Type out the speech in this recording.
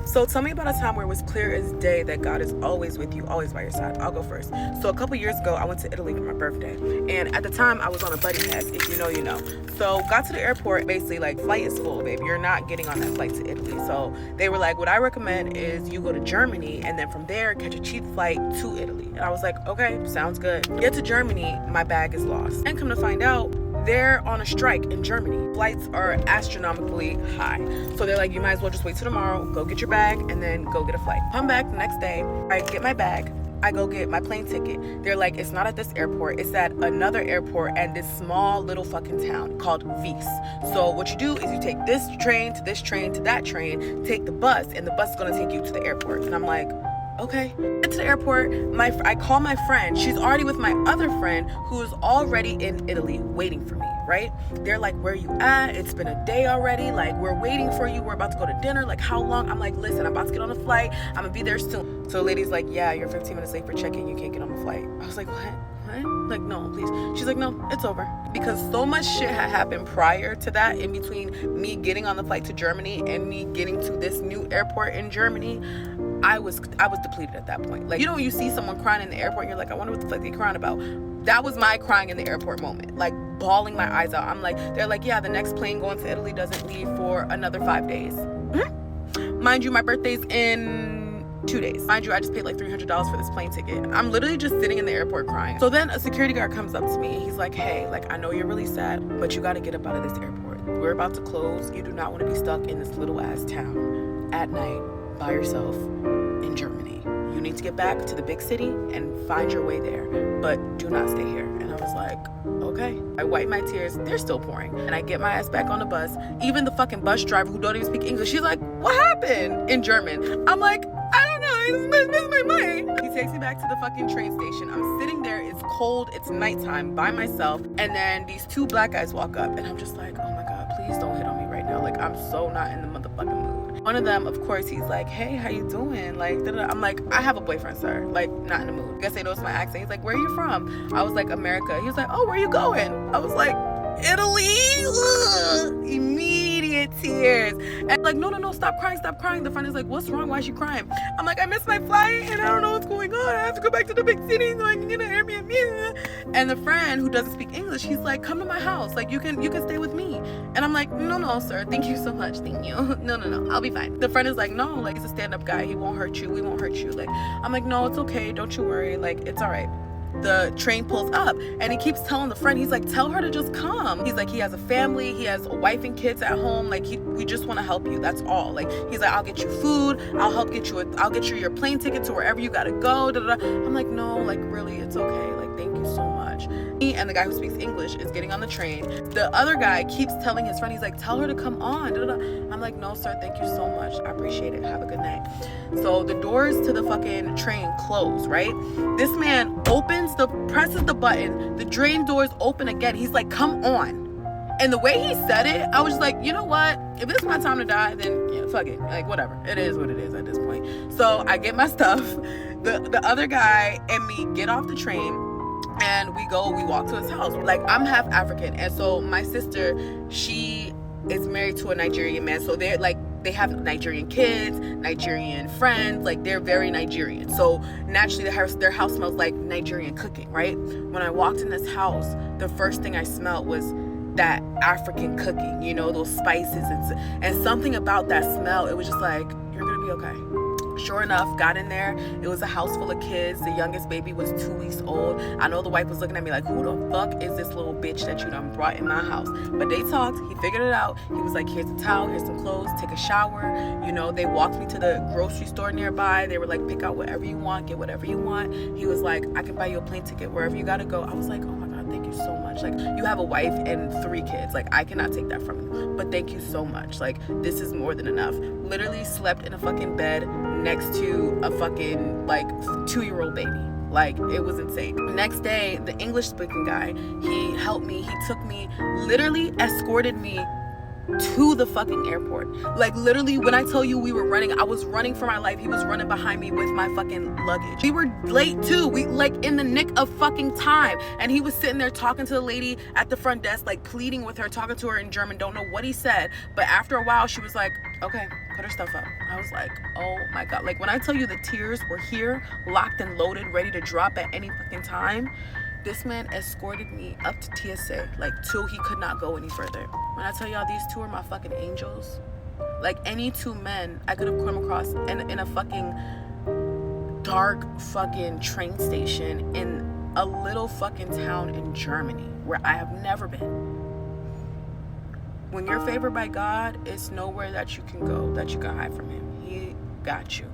So tell me about a time where it was clear as day that God is always with you, always by your side. I'll go first. So a couple years ago, I went to Italy for my birthday. And at the time, I was on a buddy pass. If you know, you know. So got to the airport, basically like, flight is full, babe. You're not getting on that flight to Italy. So they were like, what I recommend is you go to Germany and then from there, catch a cheap flight to Italy. And I was like, okay, sounds good. Get to Germany, my bag is lost. And come to find out, they're on a strike in Germany. Flights are astronomically high. So they're like, you might as well just wait till tomorrow, go get your bag, and then go get a flight. Come back the next day, I get my bag, I go get my plane ticket. They're like, it's not at this airport, it's at another airport and this small little fucking town called Vis. So what you do is you take this train to this train to that train, take the bus, and the bus is gonna take you to the airport. And I'm like, okay. Get to the airport, I call my friend. She's already with my other friend who is already in Italy waiting for me, right? They're like, where you at? It's been a day already. Like, we're waiting for you. We're about to go to dinner. Like, how long? I'm like, listen, I'm about to get on a flight. I'm gonna be there soon. So the lady's like, yeah, you're 15 minutes late for check-in. You can't get on the flight. I was like, what? Like, no, please. She's like, no, it's over. Because so much shit had happened prior to that, in between me getting on the flight to Germany and me getting to this new airport in Germany. I was depleted at that point. Like, you know, when you see someone crying in the airport and you're like, I wonder what the fuck they're crying about. That was my crying in the airport moment, like bawling my eyes out. I'm like, they're like, yeah, the next plane going to Italy doesn't leave for another 5 days. Mind you, my birthday's in 2 days. Mind you, I just paid like $300 for this plane ticket. I'm literally just sitting in the airport crying. So then a security guard comes up to me. He's like, hey, like, I know you're really sad, but you got to get up out of this airport. We're about to close. You do not want to be stuck in this little ass town at night by yourself in Germany. You need to get back to the big city and find your way there, but do not stay here. And I was like, okay. I wipe my tears. They're still pouring. And I get my ass back on the bus. Even the fucking bus driver who don't even speak English, she's like, what happened? In German. I'm like, I don't know. This is my mind. He takes me back to the fucking train station. I'm sitting there. It's cold. It's nighttime by myself. And then these two black guys walk up and I'm just like, oh my God, please don't hit on me right now. Like, I'm so not in the motherfucking mood. One of them, of course, he's like, hey, how you doing? Like, da-da-da. I'm like, I have a boyfriend, sir. Like, not in the mood. I guess they noticed my accent. He's like, where are you from? I was like, America. He was like, oh, where are you going? I was like, Italy. Ugh. Immediate tears. And like, no, stop crying. The friend is like, what's wrong? Why is she crying? I'm like, I missed my flight and I don't know what's going on. I have to go back to the big city so I can get an Airbnb. And the friend who doesn't speak English, he's like, come to my house. Like, you can stay with me. And I'm like, no, sir. Thank you so much. Thank you. No. I'll be fine. The friend is like, no, like, he's a stand-up guy. He won't hurt you. We won't hurt you. Like, I'm like, no, it's okay. Don't you worry. Like, it's all right. The train pulls up and he keeps telling the friend, he's like, tell her to just come. He's like, he has a family, he has a wife and kids at home, like, we just want to help you, that's all. Like, he's like, I'll get you food, I'll get you your plane ticket to wherever you gotta go, da-da-da. I'm like, no, like, really, it's okay, like, thank you so much. Me and the guy who speaks English is getting on the train. The other guy keeps telling his friend, he's like, tell her to come on, da-da-da. I'm like, no, sir, thank you so much, I appreciate it, have a good night. So the doors to the fucking train close, right? This man presses the button, the train doors open again. He's like, come on. And the way he said it, I was just like, you know what? If it's my time to die, then yeah, fuck it. Like, whatever. It is what it is at this point. So I get my stuff. The other guy and me get off the train and we walk to his house. Like, I'm half African. And so my sister, she is married to a Nigerian man. So they're like, they have Nigerian kids, Nigerian friends, like, they're very Nigerian. So naturally their house smells like Nigerian cooking, right? When I walked in this house, the first thing I smelled was that African cooking, you know, those spices and something about that smell. It was just like, you're gonna be okay. Sure enough, got in there. It was a house full of kids. The youngest baby was 2 weeks old. I know the wife was looking at me like, who the fuck is this little bitch that you done brought in my house? But they talked. He figured it out. He was like, here's a towel, here's some clothes, take a shower. You know, they walked me to the grocery store nearby. They were like, pick out whatever you want, get whatever you want. He was like, I can buy you a plane ticket wherever you gotta go. I was like, oh my God, thank you so much. Like, you have a wife and 3 kids. Like, I cannot take that from you. But thank you so much. Like, this is more than enough. Literally slept in a fucking bed next to a fucking, like, 2-year-old baby. Like, it was insane. Next day, the English speaking guy, he helped me. He took me, literally escorted me to the fucking airport. Like, literally, when I tell you we were running, I was running for my life. He was running behind me with my fucking luggage. We were late too. We, like, in the nick of fucking time. And he was sitting there talking to the lady at the front desk, like, pleading with her, talking to her in German. Don't know what he said. But after a while, she was like, Okay, put her stuff up. I was like, oh my God. Like, when I tell you the tears were here, locked and loaded, ready to drop at any fucking time, this man escorted me up to TSA, like, till he could not go any further. When I tell y'all these two are my fucking angels, like, any two men I could have come across in a fucking dark fucking train station in a little fucking town in Germany where I have never been. When you're favored by God, it's nowhere that you can go that you can hide from him. He got you.